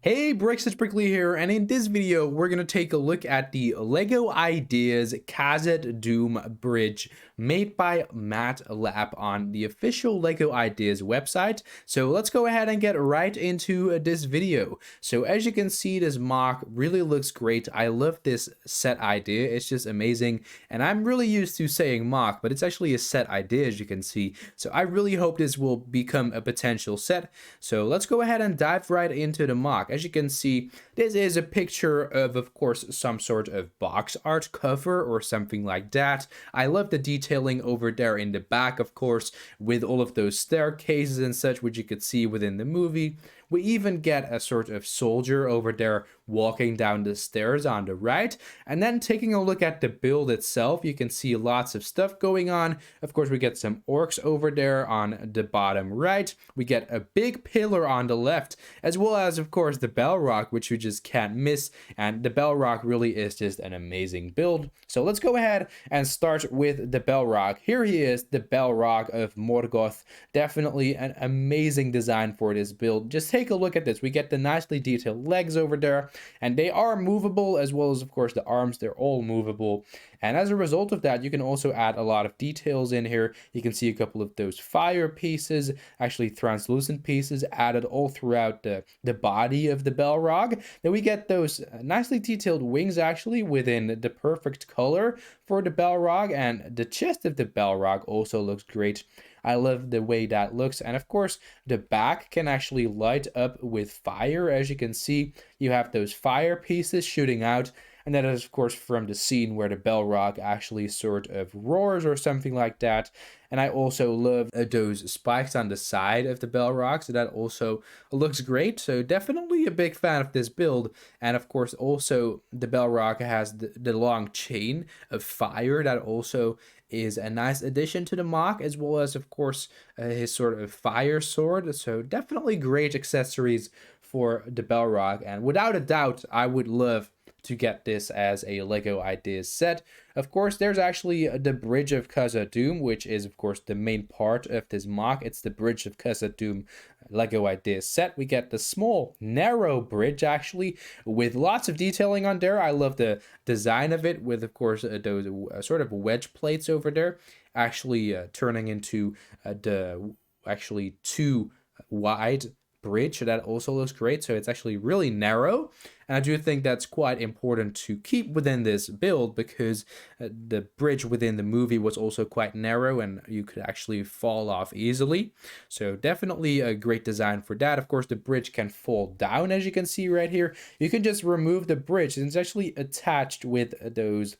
Hey, Brixton Brickley here, and in this video, we're going to take a look at the LEGO Ideas Khazad-dûm bridge made by Matt Lab on the official LEGO Ideas website. So let's go ahead and get right into this video. So as you can see, this mock really looks great. I love this set idea. It's just amazing, and I'm really used to saying mock, but it's actually a set idea, as you can see. So I really hope this will become a potential set. So let's go ahead and dive right into the mock. As you can see, this is a picture of course, some sort of box art cover or something like that. I love the detailing over there in the back, of course, with all of those staircases and such, which you could see within the movie. We even get a sort of soldier over there walking down the stairs on the right. And then taking a look at the build itself, you can see lots of stuff going on. Of course, we get some orcs over there on the bottom right. We get a big pillar on the left, as well as, of course, the Balrog, which you just can't miss. And the Balrog really is just an amazing build. So let's go ahead and start with the Balrog. Here he is, the Balrog of Morgoth. Definitely an amazing design for this build. Just take a look at this. We get the nicely detailed legs over there, and they are movable, as well as, of course, the arms. They're all movable. And as a result of that, you can also add a lot of details in here. You can see a couple of those fire pieces, actually translucent pieces, added all throughout the body of the Balrog. Then we get those nicely detailed wings, actually, within the perfect color for the Balrog. And the chest of the Balrog also looks great. I love the way that looks. And of course, the back can actually light up with fire. As you can see, you have those fire pieces shooting out. And that is, of course, from the scene where the Balrog actually sort of roars or something like that. And I also love those spikes on the side of the Balrog, so that also looks great. So definitely a big fan of this build. And of course, also the Balrog has the long chain of fire that also is a nice addition to the mock, as well as, of course, his sort of fire sword. So definitely great accessories for the Balrog. And without a doubt, I would love to get this as a LEGO Ideas set. Of course, there's actually the Bridge of Khazad-dûm, which is, of course, the main part of this mock. It's the Bridge of Khazad-dûm LEGO Ideas set. We get the small, narrow bridge, actually, with lots of detailing on there. I love the design of it, with, of course, those sort of wedge plates over there, actually turning into the actually too wide bridge. That also looks great. So it's actually really narrow, and I do think that's quite important to keep within this build, because the bridge within the movie was also quite narrow and you could actually fall off easily. So definitely a great design for that. Of course, the bridge can fall down, as you can see right here. You can just remove the bridge, and it's actually attached with those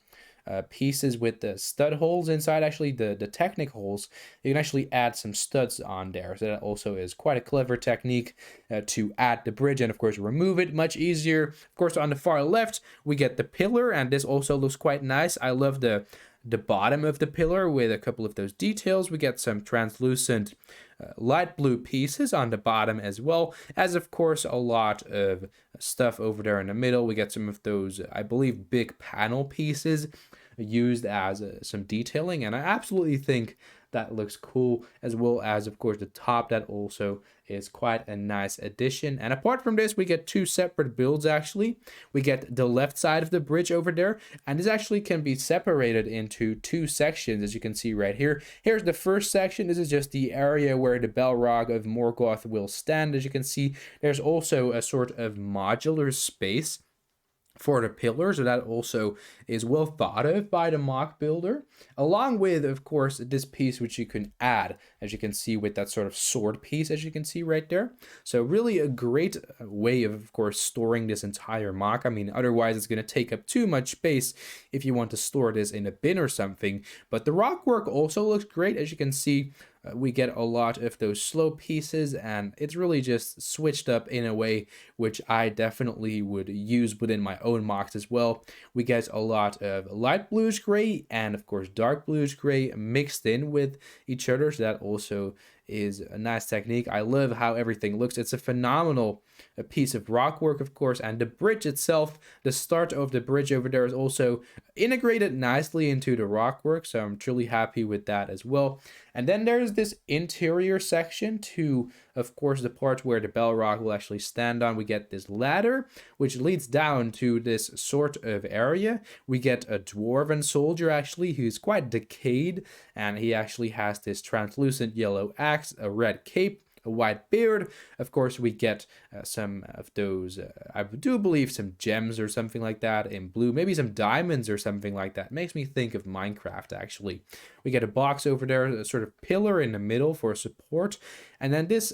pieces with the stud holes inside, actually the Technic holes. You can actually add some studs on there, so that also is quite a clever technique to add the bridge, and of course remove it much easier. Of course, on the far left we get the pillar, and this also looks quite nice. I love the bottom of the pillar with a couple of those details. We get some translucent light blue pieces on the bottom, as well as, of course, a lot of stuff over there in the middle. We get some of those, I believe, big panel pieces used as some detailing, and I absolutely think that looks cool, as well as, of course, the top. That also is quite a nice addition. And apart from this, we get two separate builds. Actually, we get the left side of the bridge over there, and this actually can be separated into two sections, as you can see right here. Here's the first section. This is just the area where the Balrog of Morgoth will stand. As you can see, there's also a sort of modular space for the pillars, so that also is well thought of by the mock builder, along with, of course, this piece which you can add, as you can see, with that sort of sword piece, as you can see right there. So really a great way of course, storing this entire mock. I mean, otherwise it's going to take up too much space if you want to store this in a bin or something. But the rockwork also looks great. As you can see, we get a lot of those slow pieces, and it's really just switched up in a way which I definitely would use within my own mocks as well. We get a lot of light bluish gray and, of course, dark bluish gray mixed in with each other, so that also is a nice technique. I love how everything looks. It's a phenomenal piece of rock work, of course, and the bridge itself, the start of the bridge over there is also integrated nicely into the rock work, so I'm truly happy with that as well. And then there's this interior section to, of course, the part where the Balrog will actually stand on. We get this ladder, which leads down to this sort of area. We get a dwarven soldier, actually, who's quite decayed, and he actually has this translucent yellow axe, a red cape, a white beard. Of course, we get some of those, I do believe some gems or something like that in blue, maybe some diamonds or something like that. It makes me think of Minecraft, actually. We get a box over there, a sort of pillar in the middle for support. And then this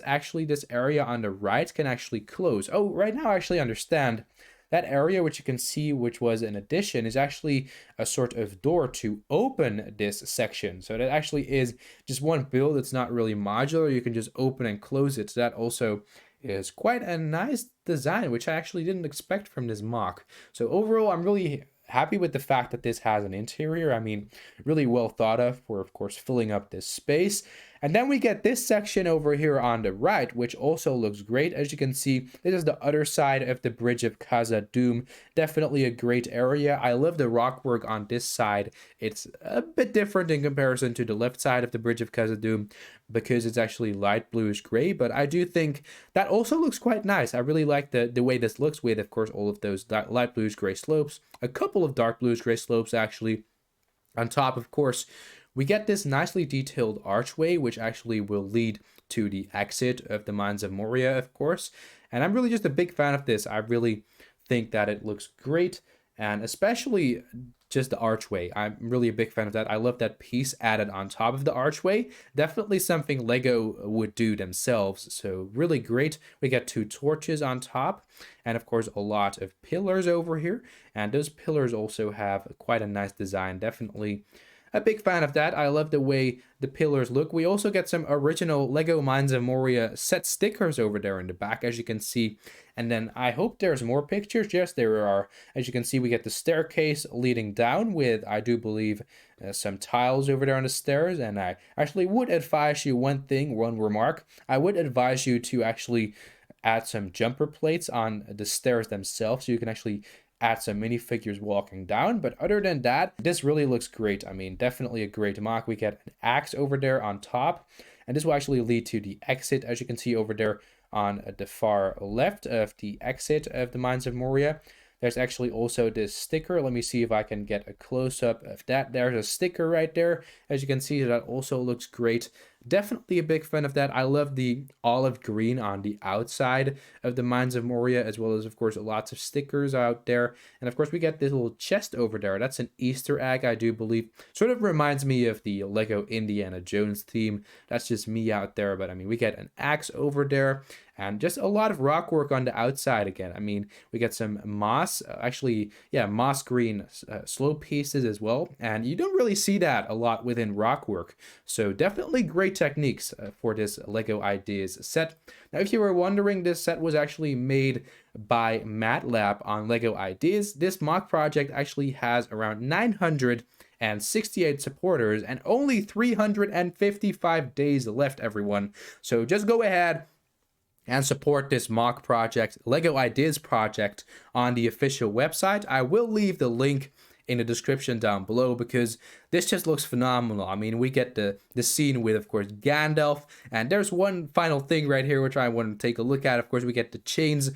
area on the right can actually close. Oh, right now I actually understand. That area, which you can see, which was an addition, is actually a sort of door to open this section. So that actually is just one build. It's not really modular. You can just open and close it. So that also is quite a nice design, which I actually didn't expect from this mock. So overall, I'm really happy with the fact that this has an interior. I mean, really well thought of for, of course, filling up this space. And then we get this section over here on the right, which also looks great. As you can see, this is the other side of the bridge of Khazad-dûm. Definitely a great area. I love the rock work on this side. It's a bit different in comparison to the left side of the bridge of Khazad-dûm because it's actually light bluish gray, but I do think that also looks quite nice. I really like the way this looks with, of course, all of those light bluish gray slopes, a couple of dark bluish gray slopes actually. On top, of course, we get this nicely detailed archway, which actually will lead to the exit of the Mines of Moria, of course. And I'm really just a big fan of this. I really think that it looks great, and especially just the archway. I'm really a big fan of that. I love that piece added on top of the archway. Definitely something LEGO would do themselves. So really great. We get 2 torches on top, and of course a lot of pillars over here. And those pillars also have quite a nice design. Definitely a big fan of that. I love the way the pillars look. We also get some original LEGO Mines of Moria set stickers over there in the back, as you can see. And then I hope there's more pictures. Yes, there are. As you can see, we get the staircase leading down with, I do believe, some tiles over there on the stairs. And I actually would advise you one remark. I would advise you to actually add some jumper plates on the stairs themselves so you can actually add some minifigures walking down. But other than that, this really looks great. I mean, definitely a great mock. We get an axe over there on top, and this will actually lead to the exit, as you can see over there on the far left of the exit of the Mines of Moria. There's actually also this sticker. Let me see if I can get a close-up of that. There's a sticker right there. As you can see, that also looks great. Definitely a big fan of that. I love the olive green on the outside of the Mines of Moria, as well as, of course, lots of stickers out there. And, of course, we get this little chest over there. That's an Easter egg, I do believe. Sort of reminds me of the LEGO Indiana Jones theme. That's just me out there. But, I mean, we get an axe over there. And just a lot of rock work on the outside again. I mean, we get some moss, moss green slope pieces as well. And you don't really see that a lot within rock work. So definitely great techniques for this LEGO Ideas set. Now, if you were wondering, this set was actually made by MATLAB on LEGO Ideas. This mock project actually has around 968 supporters and only 355 days left, everyone. So just go ahead and support this mock project, LEGO Ideas project, on the official website. I will leave the link in the description down below because this just looks phenomenal. I mean, we get the scene with, of course, Gandalf, and there's one final thing right here which I want to take a look at. Of course, we get the chains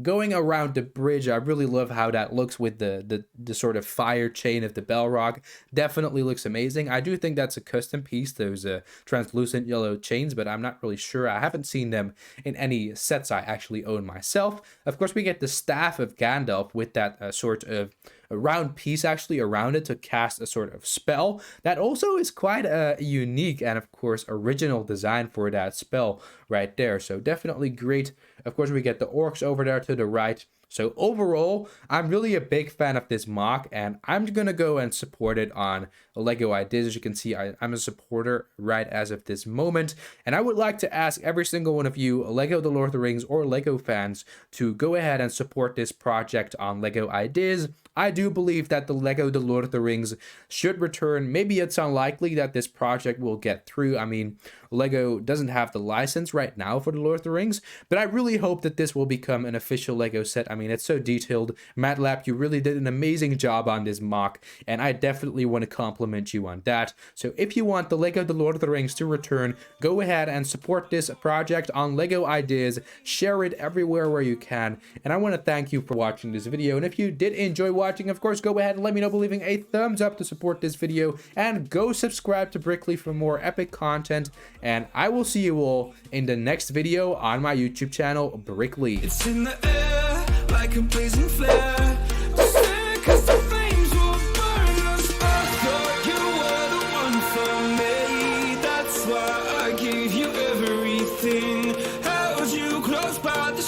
going around the bridge. I really love how that looks with the sort of fire chain of the Balrog. Definitely looks amazing. I do think that's a custom piece, those translucent yellow chains, but I'm not really sure. I haven't seen them in any sets I actually own myself. Of course, we get the staff of Gandalf with that sort of a round piece actually around it to cast a sort of spell. That also is quite a unique and, of course, original design for that spell right there. So definitely great. Of course, we get the orcs over there to the right. So overall, I'm really a big fan of this mock, and I'm going to go and support it on LEGO Ideas. As you can see, I'm a supporter right as of this moment. And I would like to ask every single one of you, LEGO The Lord of the Rings or LEGO fans, to go ahead and support this project on LEGO Ideas. I do believe that the LEGO The Lord of the Rings should return. Maybe it's unlikely that this project will get through. I mean, Lego doesn't have the license right now for the Lord of the Rings, but I really hope that this will become an official Lego set. I mean, it's so detailed. MATLAB, you really did an amazing job on this mock, and I definitely want to compliment you on that. So if you want the Lego The Lord of the Rings to return, go ahead and support this project on LEGO Ideas, share it everywhere where you can, and I want to thank you for watching this video. And if you did enjoy watching, of course, go ahead and let me know by leaving a thumbs up to support this video, and go subscribe to Brickley for more epic content, and I will see you all in the next video on my YouTube channel, Brickley. It's in the air like a blazing flare. Just stare 'cause the flames will burn us. I thought you were the one for me. That's why I gave you everything. Held you close by the